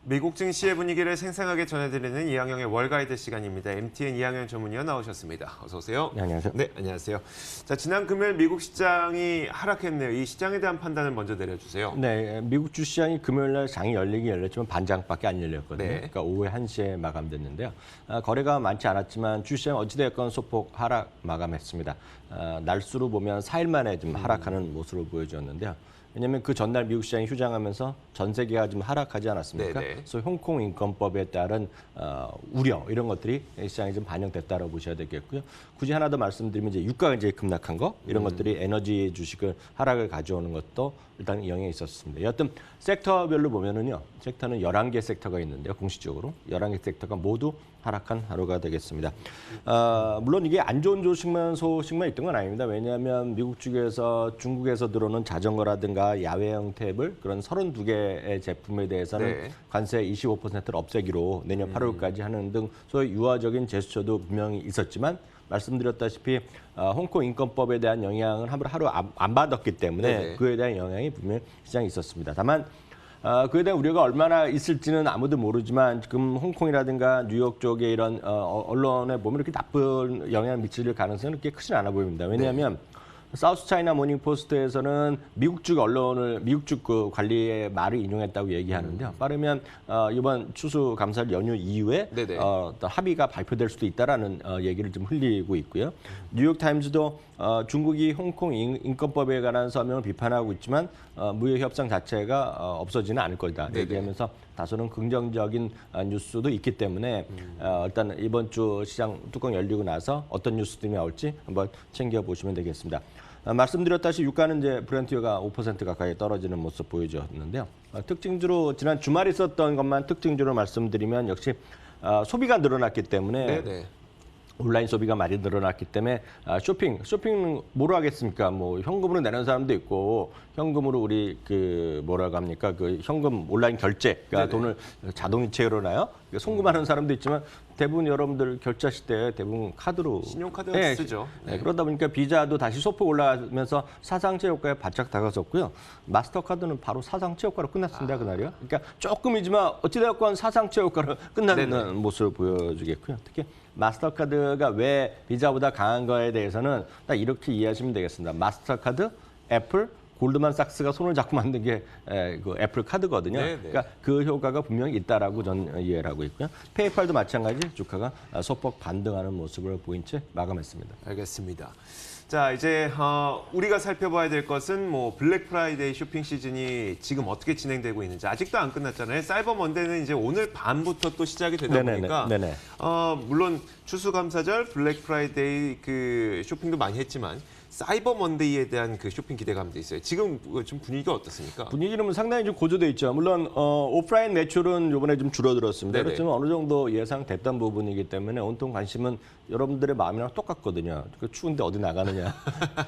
미국 증시의 분위기를 생생하게 전해드리는 이항영의 월가이드 시간입니다. MTN 이항영 전문위원 나오셨습니다. 어서 오세요. 네, 안녕하세요. 네, 안녕하세요. 자, 지난 금요일 미국 시장이 하락했네요. 이 시장에 대한 판단을 먼저 내려주세요. 네, 미국 주시장이 금요일 날 장이 열리긴 열렸지만 반장밖에 안 열렸거든요. 네. 그러니까 오후에 1시에 마감됐는데요. 거래가 많지 않았지만 주시장 어찌됐건 소폭 하락 마감했습니다. 날수로 보면 4일 만에 좀 하락하는 모습을 보여주었는데요. 왜냐하면 그 전날 미국 시장이 휴장하면서 전 세계가 좀 하락하지 않았습니까? 네네. 그래서 홍콩 인권법에 따른 우려 이런 것들이 시장에 좀 반영됐다고 보셔야 되겠고요. 굳이 하나 더 말씀드리면 이제 유가가 이제 급락한 거 이런 것들이 에너지 주식을 하락을 가져오는 것도 일단 영향이 있었습니다. 여하튼 섹터별로 보면은요, 섹터는 11개 섹터가 있는데요, 공식적으로 11개 섹터가 모두 하락한 하루가 되겠습니다. 물론 이게 안 좋은 소식만 있던 건 아닙니다. 왜냐하면 미국 쪽에서 중국에서 들어오는 자전거라든가 야외형 탭을 그런 32개의 제품에 대해서는 네. 관세 25%를 없애기로 내년 8월까지 하는 등 소위 유화적인 제스처도 분명히 있었지만 말씀드렸다시피 홍콩 인권법에 대한 영향은 하루 안 받았기 때문에 네네. 그에 대한 영향이 분명히 시장에 있었습니다. 다만 그에 대한 우려가 얼마나 있을지는 아무도 모르지만 지금 홍콩이라든가 뉴욕 쪽의 이런 언론에 보면 이렇게 나쁜 영향을 미칠 가능성은 그렇게 크진 않아 보입니다. 왜냐하면 사우스 차이나 모닝 포스트에서는 미국 쪽 그 관리의 말을 인용했다고 얘기하는데요. 빠르면 이번 추수감사절 연휴 이후에 어떤 합의가 발표될 수도 있다라는 얘기를 좀 흘리고 있고요. 뉴욕 타임즈도 중국이 홍콩 인권법에 관한 서명을 비판하고 있지만 무역 협상 자체가 없어지는 않을 거다 얘기하면서 다소는 긍정적인 뉴스도 있기 때문에 일단 이번 주 시장 뚜껑 열리고 나서 어떤 뉴스들이 나올지 한번 챙겨보시면 되겠습니다. 말씀드렸다시피 유가는 이제 브렌트유가 5% 가까이 떨어지는 모습 보여줬는데요. 특징주로 지난 주말에 있었던 것만 특징주로 말씀드리면 역시 소비가 늘어났기 때문에 네네. 온라인 소비가 많이 늘어났기 때문에 쇼핑 뭐로 하겠습니까? 뭐 현금으로 내는 사람도 있고 현금으로 우리 그 뭐라고 합니까? 그 현금 온라인 결제, 그러니까 돈을 자동이체로 나요. 송금하는 사람도 있지만 대부분 여러분들 결제하실 때 대부분 카드로 신용카드 네, 쓰죠. 네, 그러다 보니까 비자도 다시 소폭 올라가면서 사상체 효과에 바짝 다가섰고요. 마스터카드는 바로 사상체 효과로 끝났습니다. 그날이요. 그러니까 조금이지만 어찌되었건 사상체 효과로 끝나는 네네. 모습을 보여주겠고요. 특히 마스터카드가 왜 비자보다 강한 거에 대해서는 딱 이렇게 이해하시면 되겠습니다. 마스터카드, 애플, 골드만삭스가 손을 잡고 만든 게 그 애플 카드거든요. 네네. 그러니까 그 효과가 분명히 있다라고 저는 이해를 하고 있고요. 페이팔도 마찬가지 주가가 소폭 반등하는 모습을 보인 채 마감했습니다. 알겠습니다. 자, 이제 우리가 살펴봐야 될 것은 뭐 블랙 프라이데이 쇼핑 시즌이 지금 어떻게 진행되고 있는지 아직도 안 끝났잖아요. 사이버 먼데이는 이제 오늘 밤부터 또 시작이 되다 보니까 물론 추수감사절, 블랙 프라이데이 그 쇼핑도 많이 했지만 사이버 먼데이에 대한 그 쇼핑 기대감도 있어요. 지금 좀 분위기가 어떻습니까? 분위기는 상당히 좀 고조돼 있죠. 물론 오프라인 매출은 이번에 좀 줄어들었습니다. 네네. 그렇지만 어느 정도 예상됐던 부분이기 때문에 온통 관심은 여러분들의 마음이랑 똑같거든요. 추운데 어디 나가느냐.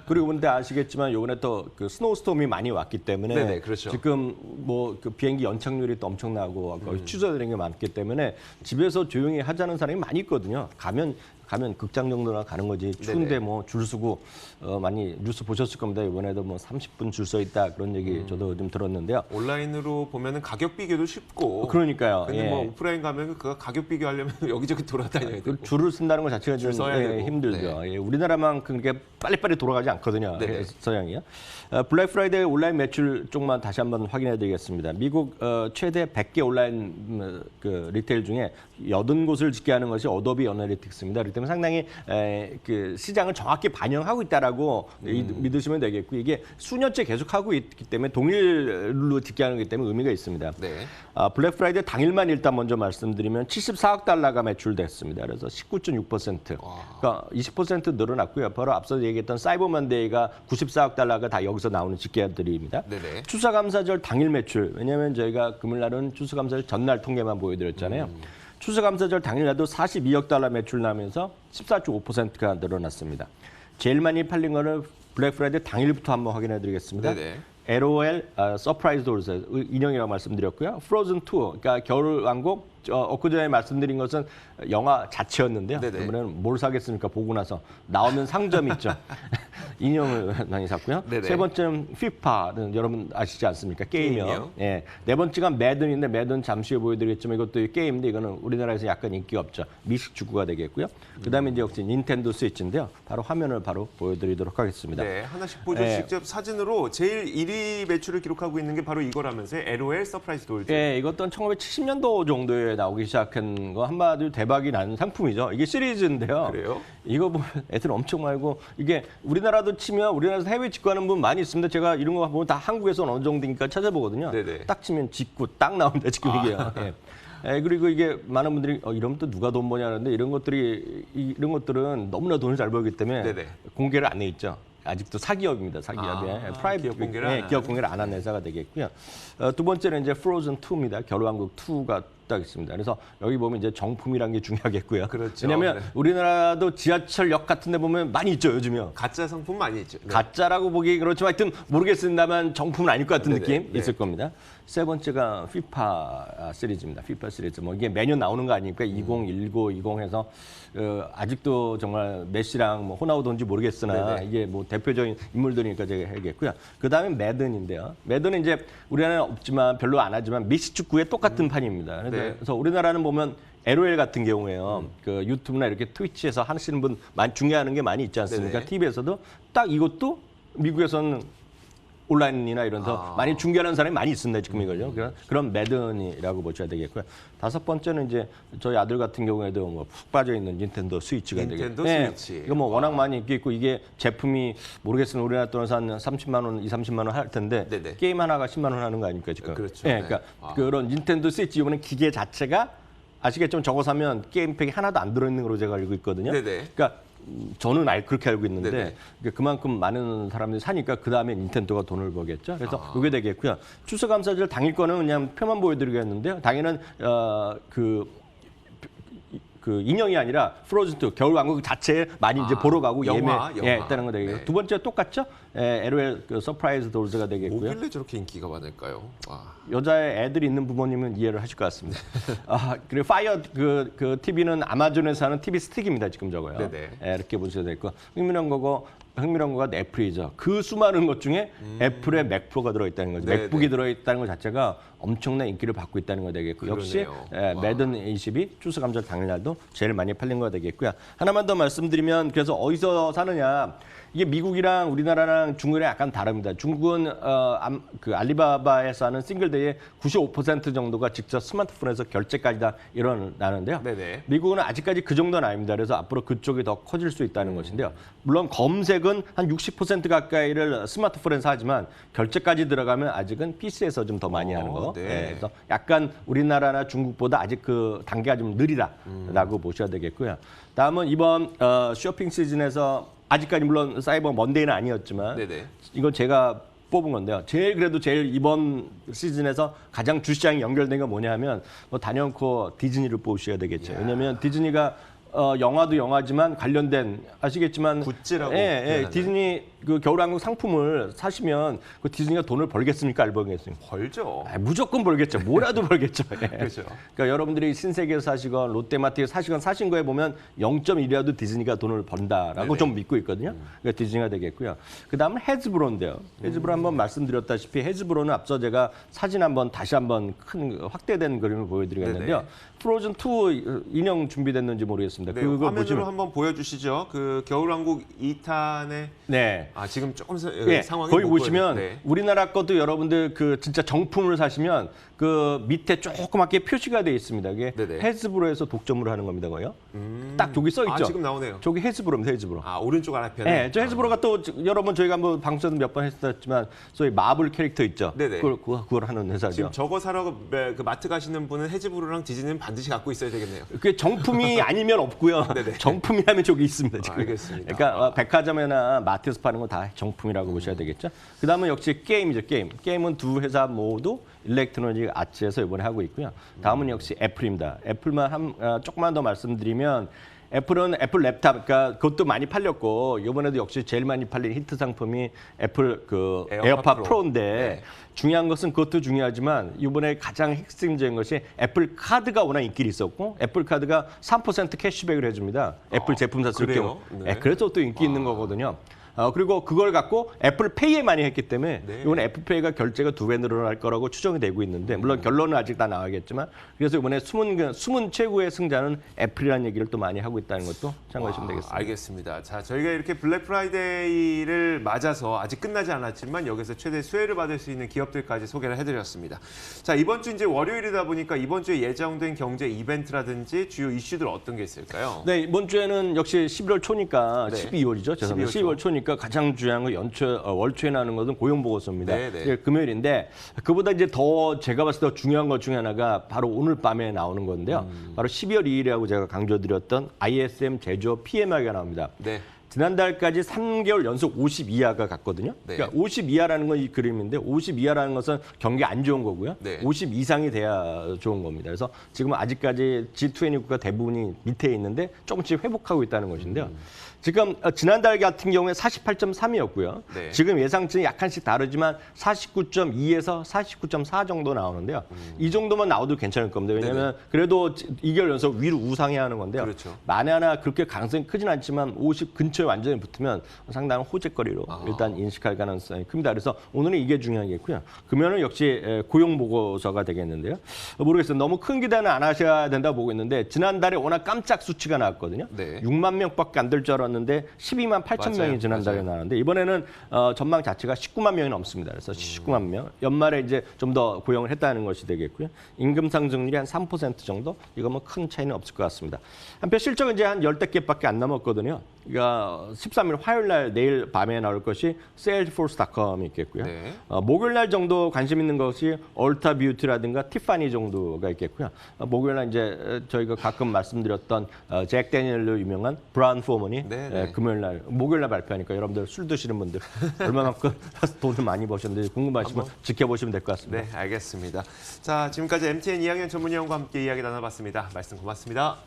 그리고 근데 아시겠지만 이번에 또 그 스노우스톰이 많이 왔기 때문에 네네, 그렇죠. 지금 뭐 그 비행기 연착률이 또 엄청나고 취소되는 게 많기 때문에 집에서 조용히 하자는 사람이 많이 있거든요. 가면 극장 정도나 가는 거지. 추운데 네네. 뭐 줄 서고 많이 뉴스 보셨을 겁니다. 이번에도 뭐 30분 줄 서 있다 그런 얘기 저도 좀 들었는데요. 온라인으로 보면은 가격 비교도 쉽고. 그러니까요. 근데 예. 뭐 오프라인 가면 그 가격 비교하려면 여기저기 돌아다녀야 되고. 줄을 쓴다는 것 자체가 좀 서야 되고. 힘들죠. 예, 우리나라만큼 그렇게 빨리빨리 돌아가지 않거든요. 네네. 서양이요. 블랙 프라이데이 온라인 매출 쪽만 다시 한번 확인해 드리겠습니다. 미국 최대 100개 온라인 그 리테일 중에 80곳을 집계하는 것이 어도비 어널리틱스입니다. 그렇기 때문에 상당히 그 시장을 정확히 반영하고 있다라고 믿으시면 되겠고 이게 수년째 계속하고 있기 때문에 동일로 집계하는 거기 때문에 의미가 있습니다. 네. 블랙 프라이데이 당일만 일단 먼저 말씀드리면 74억 달러가 매출됐습니다. 그래서 19.6%. 그러니까 20% 늘어났고요. 바로 앞서 얘기했던 사이버 먼데이가 94억 달러가 다 여기서 나오는 집계들입니다. 네네. 추수감사절 당일 매출. 왜냐하면 저희가 금요일날은 추수감사절 전날 통계만 보여드렸잖아요. 추수감사절 당일날도 42억 달러 매출 나면서 14.5%가 늘어났습니다. 제일 많이 팔린 거는 블랙 프라이데이 당일부터 한번 확인해 드리겠습니다. 네네. LOL 서프라이즈 돌스 인형이라고 말씀드렸고요. 프로즌 2, 그러니까 겨울왕국 엊그전에 말씀드린 것은 영화 자체였는데요. 네네. 이번에는 뭘 사겠습니까? 보고 나서 나오면 상점 있죠. 인형을 많이 샀고요. 네네. 세 번째는 FIFA는 여러분 아시지 않습니까? 게임이요. 게임이요. 예. 네 번째가 매든인데 매든 잠시 후에 보여드리겠지만 이것도 게임인데 이거는 우리나라에서 약간 인기가 없죠. 미식 축구가 되겠고요. 그다음에 이제 역시 닌텐도 스위치인데요. 바로 화면을 바로 보여드리도록 하겠습니다. 네, 하나씩 보죠. 네. 직접 사진으로 제일 1위 매출을 기록하고 있는 게 바로 이거라면서요. LOL 서프라이즈 돌즈. 예, 이것도 1970년도 정도에 나오기 시작한 거 한마디로 대박이 난 상품이죠. 이게 시리즈인데요. 그래요? 이거 보면 애들 엄청 말고 이게 우리나라도 치면 우리나라에서 해외 직구하는 분 많이 있습니다. 제가 이런 거 보면 다 한국에서는 어느 정도니까 찾아보거든요. 네네. 딱 치면 직구 딱 나옵니다. 지금 이게요. 예. 예, 그리고 이게 많은 분들이 이러면 또 누가 돈 버냐 하는데 이런 것들은 너무나 돈을 잘 벌기 때문에 네네. 공개를 안 해 있죠. 아직도 사기업입니다. 사기업에 프라이빗 기업 공개를 안 기업 공개를 안 한 회사가 되겠고요. 두 번째는 이제 프로즌 2입니다. 겨울왕국 2가 딱 있습니다. 그래서 여기 보면 이제 정품이라는 게 중요하겠고요. 그렇죠. 왜냐하면 네. 우리나라도 지하철역 같은데 보면 많이 있죠 요즘요. 가짜 상품 많이 있죠. 네. 가짜라고 보기 그렇지만 하여튼 모르겠습니다만 정품은 아닐 것 같은 네네. 느낌 네. 있을 겁니다. 세 번째가 FIFA 시리즈입니다. FIFA 시리즈. 뭐 이게 매년 나오는 거 아닙니까? 2019, 20 해서 아직도 정말 메시랑 뭐 호나우도인지 모르겠으나 네네. 이게 뭐 대표적인 인물들이니까 제가 해야겠고요. 그다음에 매든인데요. 매든은 이제 우리나라는 없지만 별로 안 하지만 미식축구의 똑같은 판입니다. 네. 그래서 우리나라는 보면 LOL 같은 경우에요. 그 유튜브나 이렇게 트위치에서 하시는 분 많이 중계하는 게 많이 있지 않습니까? 네네. TV에서도 딱 이것도 미국에서는 온라인이나 이런 데서 많이 중계하는 사람이 많이 있습니다. 지금 이걸요. 그런 매든이라고 보셔야 되겠고요. 다섯 번째는 이제 저희 아들 같은 경우에도 뭐 푹 빠져 있는 닌텐도 스위치가 닌텐도 되겠고요. 스위치. 이거 뭐 워낙 많이 인기 있고 이게 제품이 모르겠으면 우리나라 돈에서 한 30만 원, 30만 원 할 텐데 네네. 게임 하나가 10만 원 하는 거 아닙니까 지금? 그렇죠. 예, 네. 그러니까 그런 닌텐도 스위치 이번에 기계 자체가 아시겠지만 저거 사면 게임팩이 하나도 안 들어있는 걸로 제가 알고 있거든요. 네네. 그러니까 저는 그렇게 알고 있는데 네네. 그만큼 많은 사람들이 사니까 그 다음에 닌텐도가 돈을 벌겠죠. 그래서 이게 되겠고요. 추수감사절 당일 거는 그냥 표만 보여드리겠는데요. 당일은 그 인형이 아니라 프로즌 2 겨울왕국 자체에 많이 이제 보러 가고 영화. 했다는 거 되겠고요. 네. 두 번째 똑같죠? LOL 그 서프라이즈 돌즈가 되겠고요. 뭐길래 저렇게 인기가 많을까요? 와. 여자의 애들이 있는 부모님은 이해를 하실 것 같습니다. 그리고 파이어 그 TV는 아마존에서 하는 TV 스틱입니다. 지금 저거요. 네네. 예, 이렇게 보셔도 되고 흥미로운 거가 애플이죠. 그 수많은 것 중에 애플의 맥 프로가 들어있다는 거죠. 네네. 맥북이 들어있다는 것 자체가 엄청난 인기를 받고 있다는 거 되겠고 역시 그러네요. 매든 20이 추수감사절 당일날도 제일 많이 팔린 거 되겠고요. 하나만 더 말씀드리면 그래서 어디서 사느냐 이게 미국이랑 우리나라랑 중국이랑 약간 다릅니다. 중국은 그 알리바바에서 하는 싱글데이의 95% 정도가 직접 스마트폰에서 결제까지 다 일어나는데요. 네네. 미국은 아직까지 그 정도는 아닙니다. 그래서 앞으로 그쪽이 더 커질 수 있다는 것인데요. 물론 검색은 한 60% 가까이를 스마트폰에서 하지만 결제까지 들어가면 아직은 PC에서 좀 더 많이 하는 거. 네. 예, 그래서 약간 우리나라나 중국보다 아직 그 단계가 좀 느리다라고 보셔야 되겠고요. 다음은 이번 쇼핑 시즌에서 아직까지 물론 사이버 먼데이는 아니었지만 네네. 이건 제가 뽑은 건데요. 제일 이번 시즌에서 가장 주시장이 연결된 건 뭐냐면 뭐 단연코 디즈니를 뽑으셔야 되겠죠. 왜냐하면 디즈니가 영화도 영화지만 관련된 아시겠지만 굿즈라고 예, 표현하나요? 디즈니 그 겨울왕국 상품을 사시면 그 디즈니가 돈을 벌겠습니까? 안 벌겠습니까? 벌죠. 무조건 벌겠죠. 뭐라도 벌겠죠. 예. 그렇죠. 그러니까 여러분들이 신세계에서 사시건 롯데마트에서 사신 거에 보면 0.1이라도 디즈니가 돈을 번다라고 네네. 좀 믿고 있거든요. 그러니까 디즈니가 되겠고요. 그다음은 헤즈브로인데요. 헤즈브로 한번 말씀드렸다시피 헤즈브로는 앞서 제가 사진 다시 한번 큰 확대된 그림을 보여드리겠는데요. 네네. 프로즌 2 인형 준비됐는지 모르겠습니다. 네, 그거 화면으로 보시면 한번 보여주시죠. 그 겨울왕국 2탄의 네. 지금 조금 예, 상황이 거기 못 보시면 보여요. 네. 우리나라 것도 여러분들 그 진짜 정품을 사시면 그 밑에 조그맣게 표시가 되어 있습니다. 이게 네네. 헤즈브로에서 독점으로 하는 겁니다, 거요. 딱 저기 써 있죠. 지금 나오네요. 저기 헤즈브로입니다, 헤즈브로. 오른쪽 아래편에. 네, 저 헤즈브로가 또 여러분 저희가 한번 방송에서 몇 번 했었지만 소위 마블 캐릭터 있죠. 네네. 그걸 하는 회사죠. 지금 저거 사러 그 마트 가시는 분은 헤즈브로랑 디즈니는 반드시 갖고 있어야 되겠네요. 그게 정품이 아니면 없고요. 네네. 정품이라면 저기 있습니다. 지금. 알겠습니다. 그러니까 백화점이나 마트에서 파는 건 다 정품이라고 보셔야 되겠죠. 그다음은 역시 게임이죠. 게임은 두 회사 모두 일렉트로닉 아츠에서 이번에 하고 있고요. 다음은 역시 애플입니다. 애플만 조금만 더 말씀드리면 애플은 애플 랩탑, 그러니까 그것도 많이 팔렸고 이번에도 역시 제일 많이 팔린 히트 상품이 애플 그 에어팟 프로인데 네. 중요한 것은 그것도 중요하지만 이번에 가장 핵심적인 것이 애플 카드가 워낙 인기를 있었고 애플 카드가 3% 캐시백을 해줍니다. 애플 제품 샀을 그래요? 경우. 네. 그래서 또 인기 있는 거거든요. 그리고 그걸 갖고 애플페이에 많이 했기 때문에 네. 이번 애플페이가 결제가 2배 늘어날 거라고 추정이 되고 있는데 물론 결론은 아직 다 나와야겠지만 그래서 이번에 숨은 최고의 승자는 애플이라는 얘기를 또 많이 하고 있다는 것도 참고하시면 되겠습니다. 알겠습니다. 자, 저희가 이렇게 블랙 프라이데이를 맞아서 아직 끝나지 않았지만 여기서 최대 수혜를 받을 수 있는 기업들까지 소개를 해드렸습니다. 자, 이번 주 이제 월요일이다 보니까 이번 주에 예정된 경제 이벤트라든지 주요 이슈들 어떤 게 있을까요? 네, 이번 주에는 역시 11월 초니까 네. 12월이죠. 죄송합니다. 12월 초니까 가장 중요한 건 월초에 나는 것은 고용보고서입니다. 네, 네. 이게 금요일인데 그보다 이제 더 제가 봤을 때 더 중요한 것 중에 하나가 바로 오늘 밤에 나오는 건데요. 바로 12월 2일이라고 제가 강조드렸던 ISM 제조업 PMI가 나옵니다. 네. 지난달까지 3개월 연속 50 이하가 갔거든요. 네. 그러니까 50 이하라는 건 이 그림인데 50 이하라는 것은 경기 안 좋은 거고요. 네. 50 이상이 돼야 좋은 겁니다. 그래서 지금 아직까지 G20 국가 대부분이 밑에 있는데 조금씩 회복하고 있다는 것인데요. 지금 지난달 같은 경우에 48.3이었고요. 네. 지금 예상치는 약간씩 다르지만 49.2에서 49.4 정도 나오는데요. 이 정도만 나와도 괜찮을 겁니다. 왜냐하면 그래도 2개월 연속 위로 우상해야 하는 건데요. 그렇죠. 만에 하나 그렇게 가능성이 크진 않지만 50 근처에 완전히 붙으면 상당한 호재거리로 일단 인식할 가능성이 큽니다. 그래서 오늘은 이게 중요하겠고요. 금요일은 역시 고용 보고서가 되겠는데요. 모르겠어요. 너무 큰 기대는 안 하셔야 된다고 보고 있는데 지난달에 워낙 깜짝 수치가 나왔거든요. 네. 6만 명밖에 안 될 줄 알았는데 12만 8천 맞아요. 명이 지난달에 맞아요. 나왔는데 이번에는 전망 자체가 19만 명이 넘습니다. 그래서 19만 명. 연말에 이제 좀 더 고용을 했다는 것이 되겠고요. 임금 상승률이 한 3% 정도. 이거 뭐 큰 차이는 없을 것 같습니다. 한편 실적은 이제 한 10대 개밖에 안 남았거든요. 그러니까 13일 화요일 날 내일 밤에 나올 것이 Salesforce.com이 있겠고요. 네. 목요일 날 정도 관심 있는 것이 얼타 뷰티라든가 티파니 정도가 있겠고요. 목요일 날 이제 저희가 가끔 말씀드렸던 잭 데니엘로 유명한 브라운 포먼이 네, 네. 금요일 날 목요일 날 발표하니까 여러분들 술 드시는 분들 얼마만큼 돈을 많이 버셨는지 궁금하시면 지켜보시면 될 것 같습니다. 네, 알겠습니다. 자, 지금까지 MTN 이학년 전문위원과 함께 이야기 나눠봤습니다. 말씀 고맙습니다.